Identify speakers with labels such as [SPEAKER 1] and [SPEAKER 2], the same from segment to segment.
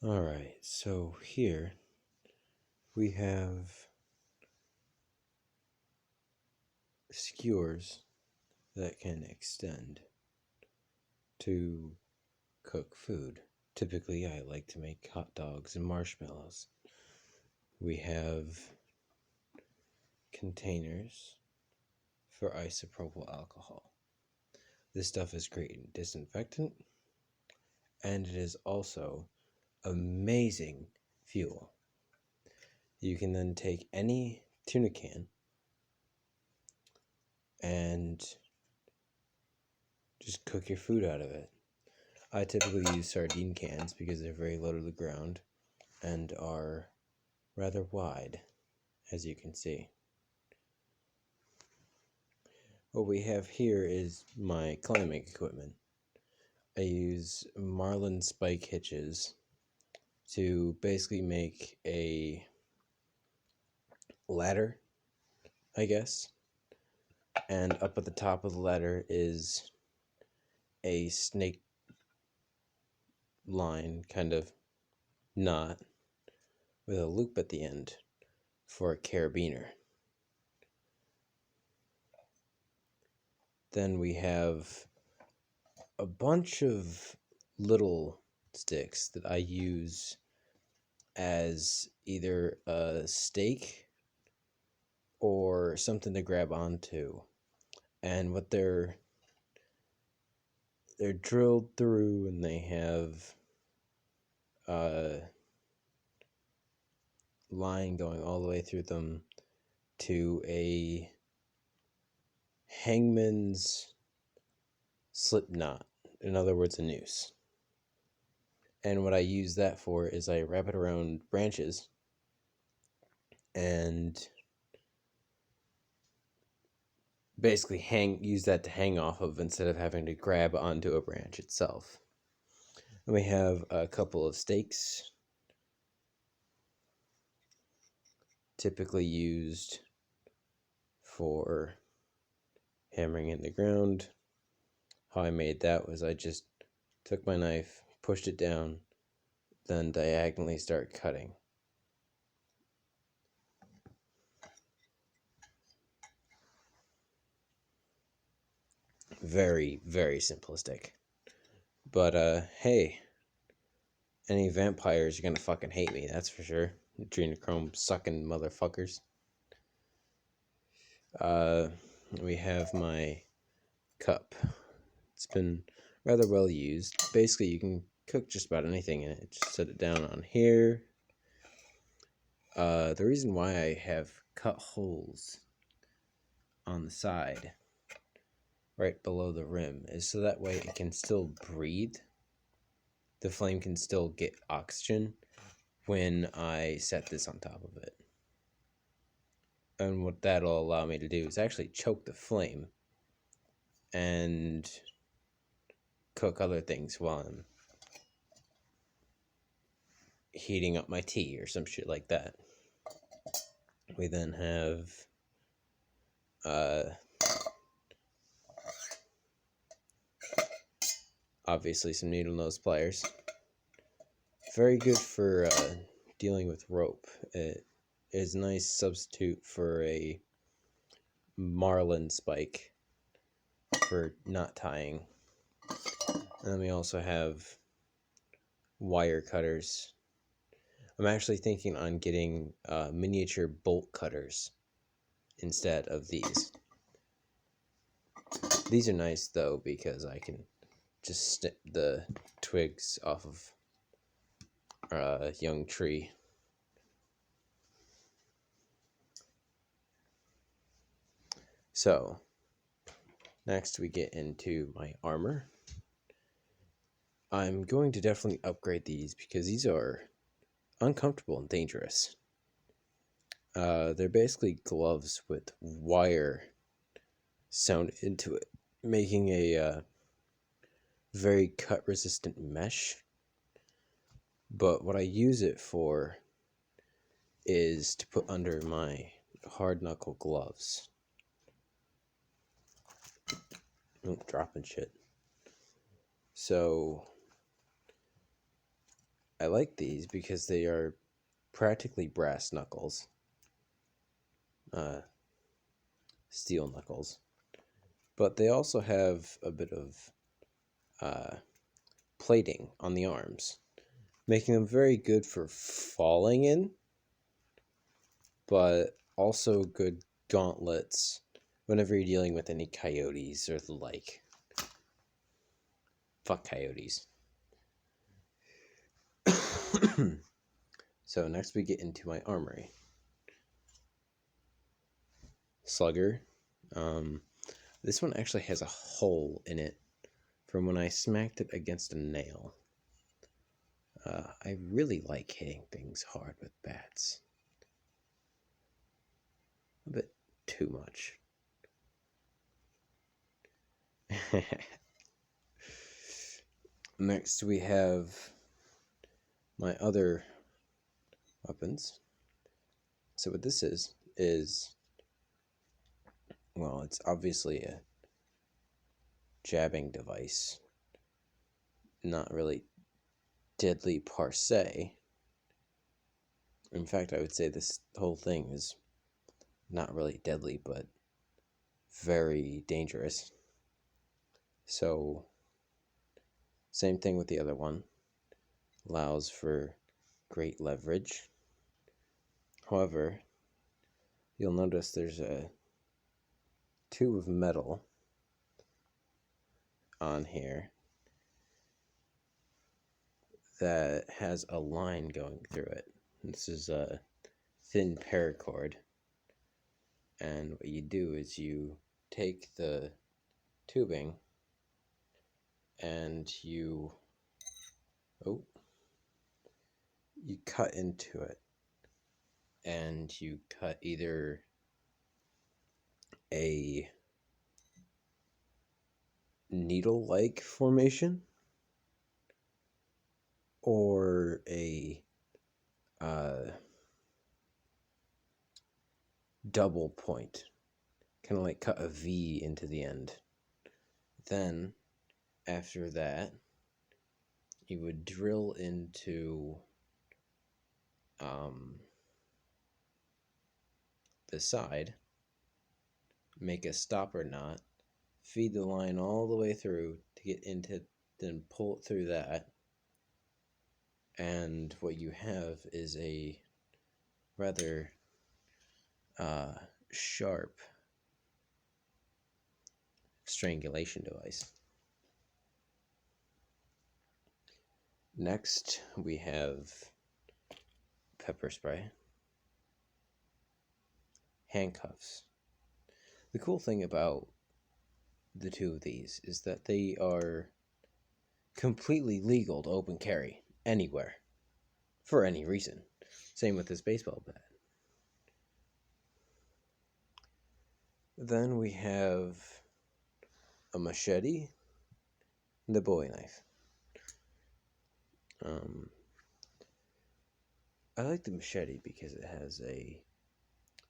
[SPEAKER 1] Alright, so here we have skewers that can extend to cook food. Typically, I like to make hot dogs and marshmallows. We have containers for isopropyl alcohol. This stuff is great disinfectant, and it is also amazing fuel. You can then take any tuna can and just cook your food out of it. I typically use sardine cans because they're very low to the ground and are rather wide, as you can see. What we have here is my climbing equipment. I use marlin spike hitches to basically make a ladder, I guess. And up at the top of the ladder is a snake line kind of knot with a loop at the end for a carabiner. Then we have a bunch of little sticks that I use as either a stake or something to grab onto. And what they're drilled through, and they have line going all the way through them to a hangman's slip knot. In other words, a noose. And what I use that for is I wrap it around branches and basically use that to hang off of instead of having to grab onto a branch itself. And we have a couple of stakes, typically used for hammering in the ground. How I made that was I just took my knife, pushed it down, then diagonally start cutting. Very, very simplistic. But, hey, any vampires are gonna fucking hate me, that's for sure. Adrenochrome sucking motherfuckers. We have my cup. It's been rather well used. Basically, you can cook just about anything in it. Just set it down on here. The reason why I have cut holes on the side right below the rim is so that way it can still breathe. The flame can still get oxygen when I set this on top of it. And what that'll allow me to do is actually choke the flame and cook other things while I'm heating up my tea or some shit like that. We then have obviously some needle nose pliers. Very good for dealing with rope. It is a nice substitute for a marlin spike for knot tying. And then we also have wire cutters. I'm actually thinking on getting miniature bolt cutters instead of these. These are nice though because I can just snip the twigs off of a young tree. So, next we get into my armor. I'm going to definitely upgrade these because these are uncomfortable and dangerous. They're basically gloves with wire sewn into it, making a very cut-resistant mesh. But what I use it for is to put under my hard-knuckle gloves. Oh, dropping shit. So, I like these because they are practically brass knuckles. Steel knuckles. But they also have a bit of plating on the arms, making them very good for falling in, but also good gauntlets whenever you're dealing with any coyotes or the like. Fuck coyotes. So next we get into my armory. Slugger. This one actually has a hole in it from when I smacked it against a nail. I really like hitting things hard with bats. A bit too much. Next we have my other weapons. So what this is, well, it's obviously a jabbing device. Not really deadly per se. In fact, I would say this whole thing is not really deadly, but very dangerous. So, same thing with the other one. Allows for great leverage. However, you'll notice there's a tube of metal on here that has a line going through it. This is a thin paracord. And what you do is you take the tubing and you cut into it, and you cut either a needle-like formation or a double point, kind of like cut a V into the end. Then after that, you would drill into the side, make a stopper knot, feed the line all the way through to get into, then pull it through that, and what you have is a rather sharp strangulation device. Next, we have pepper spray, handcuffs. The cool thing about the two of these is that they are completely legal to open carry anywhere for any reason. Same with this baseball bat. Then we have a machete and a bowie knife. I like the machete because it has a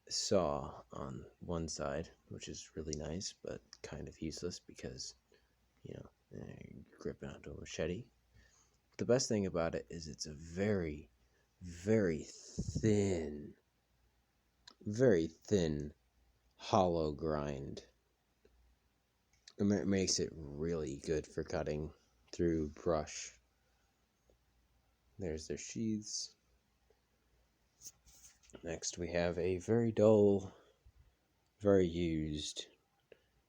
[SPEAKER 1] saw on one side, which is really nice, but kind of useless because, you're gripping onto a machete. The best thing about it is it's a very, very thin, hollow grind. And it makes it really good for cutting through brush. There's their sheaths. Next we have a very dull, very used,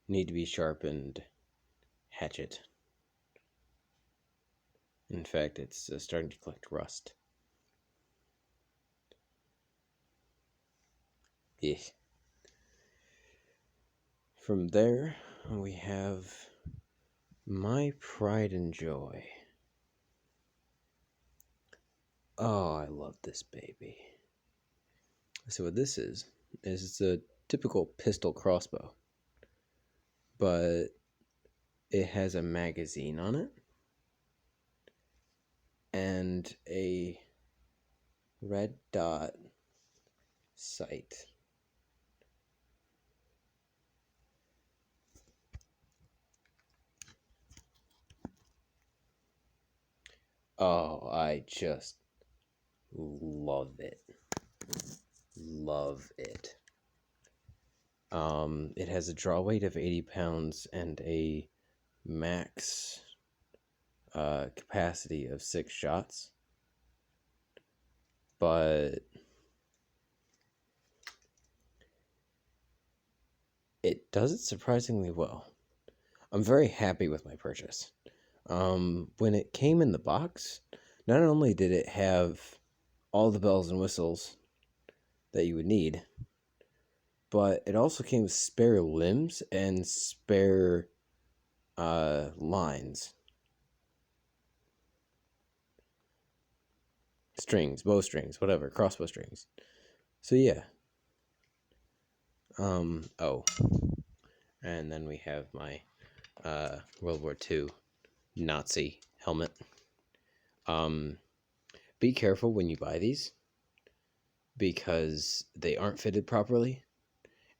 [SPEAKER 1] need to be sharpened hatchet. In fact, it's starting to collect rust. Yeah. From there, we have my pride and joy. Oh, I love this baby. So what this is it's a typical pistol crossbow, but it has a magazine on it and a red dot sight. Oh, I just love it. Love it. It has a draw weight of 80 pounds and a max capacity of 6 shots. But it does it surprisingly well. I'm very happy with my purchase. When it came in the box, not only did it have all the bells and whistles that you would need, but it also came with spare limbs and spare lines. Strings, bowstrings, whatever, crossbow strings. So yeah. Oh. And then we have my World War II Nazi helmet. Be careful when you buy these because they aren't fitted properly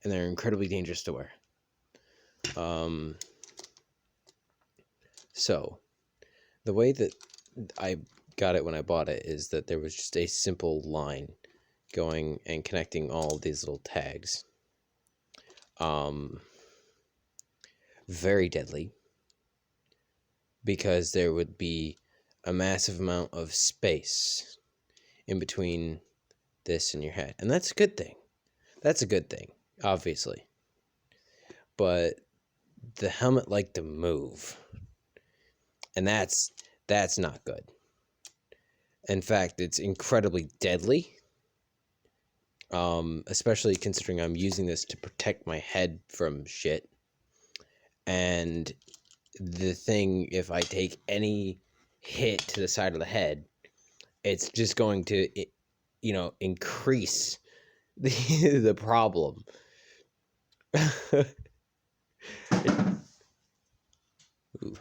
[SPEAKER 1] and they're incredibly dangerous to wear. So the way that I got it when I bought it is that there was just a simple line going and connecting all these little tags. Very deadly because there would be a massive amount of space in between this and your head. And that's a good thing. That's a good thing, obviously. But the helmet liked to move. And that's not good. In fact, it's incredibly deadly. Especially considering I'm using this to protect my head from shit. And the thing, if I take any hit to the side of the head, it's just going to, increase the problem. Ooh.